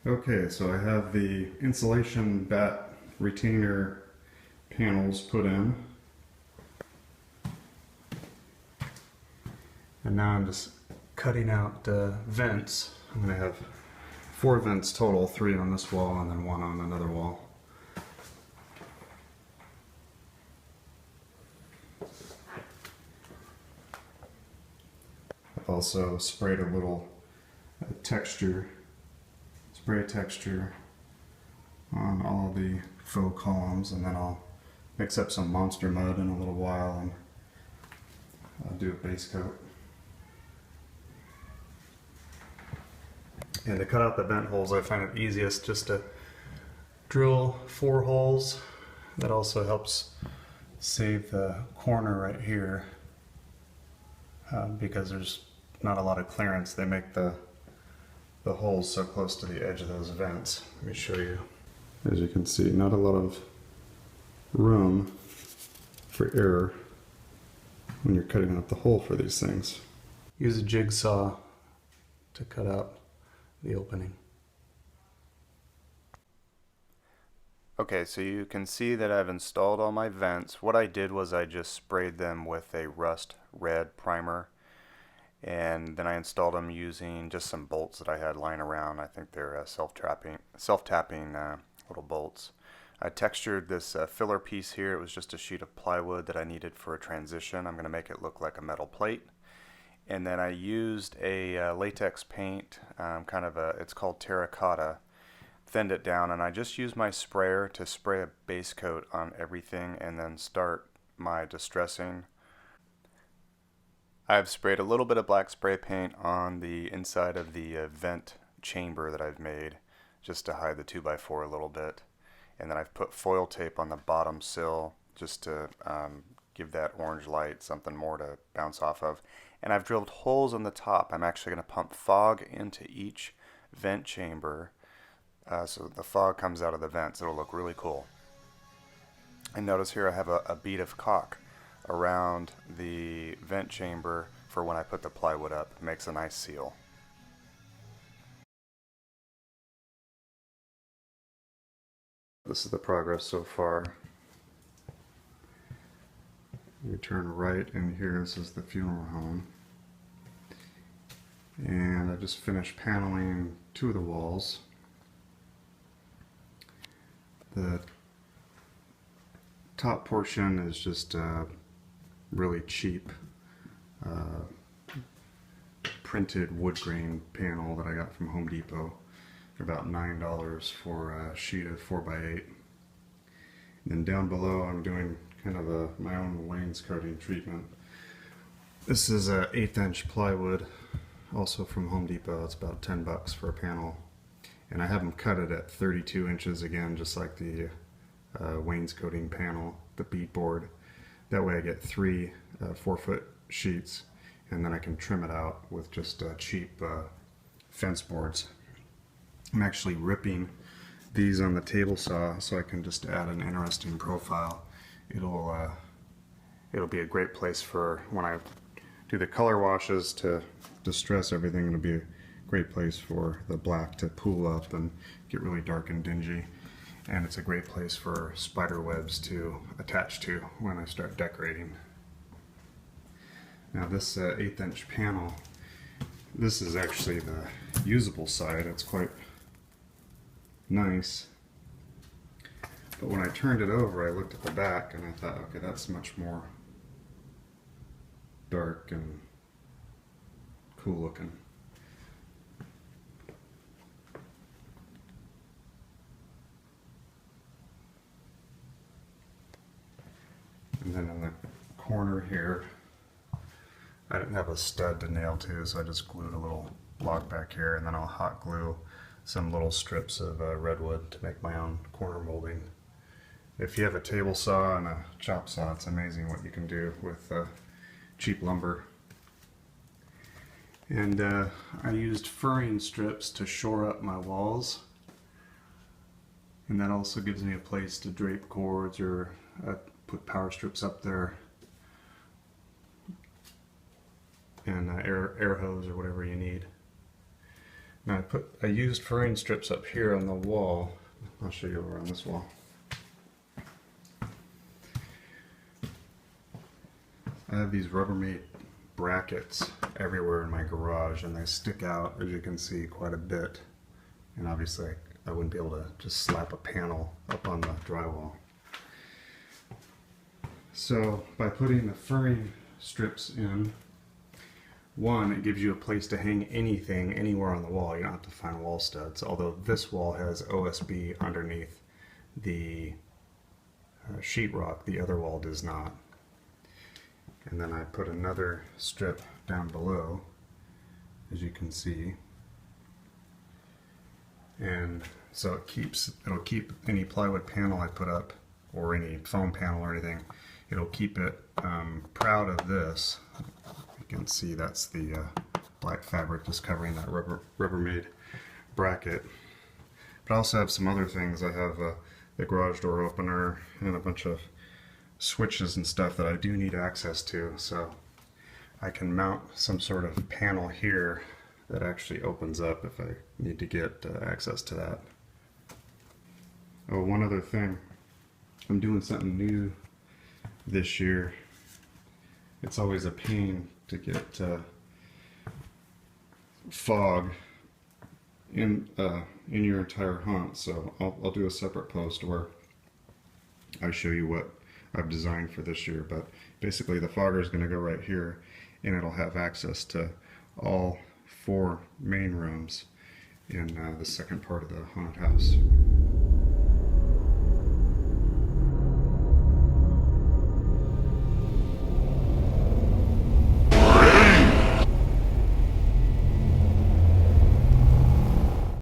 Okay, so I have the insulation batt retainer panels put in. And now I'm just cutting out vents. I'm going to have 4 vents total, 3 on this wall and then 1 on another wall. I've also sprayed a little spray texture on all the faux columns, and then I'll mix up some monster mud in a little while and I'll do a base coat. And to cut out the vent holes, I find it easiest just to drill 4 holes. That also helps save the corner right here because there's not a lot of clearance. They make the holes so close to the edge of those vents. Let me show you. As you can see, not a lot of room for error when you're cutting out the hole for these things. Use a jigsaw to cut out the opening. Okay, so you can see that I've installed all my vents. What I did was I just sprayed them with a rust red primer, and then I installed them using just some bolts that I had lying around. I think they're self-tapping little bolts. I textured this filler piece here. It was just a sheet of plywood that I needed for a transition. I'm going to make it look like a metal plate. And then I used a latex paint, it's called terracotta, thinned it down, and I just used my sprayer to spray a base coat on everything and then start my distressing. I've sprayed a little bit of black spray paint on the inside of the vent chamber that I've made just to hide the 2x4 a little bit. And then I've put foil tape on the bottom sill just to give that orange light something more to bounce off of. And I've drilled holes on the top. I'm actually going to pump fog into each vent chamber so the fog comes out of the vents. It'll look really cool. And notice here I have a bead of caulk around the vent chamber for when I put the plywood up. It makes a nice seal. This is the progress so far. We turn right in here. This is the funeral home. And I just finished paneling 2 of the walls. The top portion is just really cheap printed wood grain panel that I got from Home Depot. About $9 for a sheet of 4x8. And then down below I'm doing kind of my own wainscoting treatment. This is a 1/8 inch plywood, also from Home Depot. It's about $10 for a panel. And I have them cut it at 32 inches again, just like the wainscoting panel, the beadboard. That way I get 3 4-foot sheets, and then I can trim it out with just cheap fence boards. I'm actually ripping these on the table saw so I can just add an interesting profile. It'll be a great place for when I do the color washes to distress everything. It'll be a great place for the black to pool up and get really dark and dingy. And it's a great place for spider webs to attach to when I start decorating. Now this 1/8 inch panel, this is actually the usable side. It's quite nice. But when I turned it over, I looked at the back and I thought, okay, that's much more dark and cool looking. And then in the corner here, I didn't have a stud to nail to, so I just glued a little block back here, and then I'll hot glue some little strips of redwood to make my own corner molding. If you have a table saw and a chop saw, it's amazing what you can do with cheap lumber. And I used furring strips to shore up my walls. And that also gives me a place to drape cords or put power strips up there, and air hose or whatever you need. Now I used furring strips up here on the wall. I'll show you over on this wall. I have these Rubbermaid brackets everywhere in my garage, and they stick out, as you can see, quite a bit. And obviously I wouldn't be able to just slap a panel up on the drywall. So by putting the furring strips in, one, it gives you a place to hang anything anywhere on the wall. You don't have to find wall studs, although this wall has OSB underneath the sheetrock. The other wall does not. And then I put another strip down below, as you can see. And so it'll keep any plywood panel I put up, or any foam panel or anything, it'll keep it proud of this. You can see that's the black fabric just covering that Rubbermaid bracket. But I also have some other things. I have the garage door opener and a bunch of switches and stuff that I do need access to, so I can mount some sort of panel here that actually opens up if I need to get access to that. Oh, one other thing. I'm doing something new this year. It's always a pain to get fog in your entire hunt, so I'll do a separate post where I show you what I've designed for this year. But basically the fogger is going to go right here, and it'll have access to all 4 main rooms in the second part of the haunted house.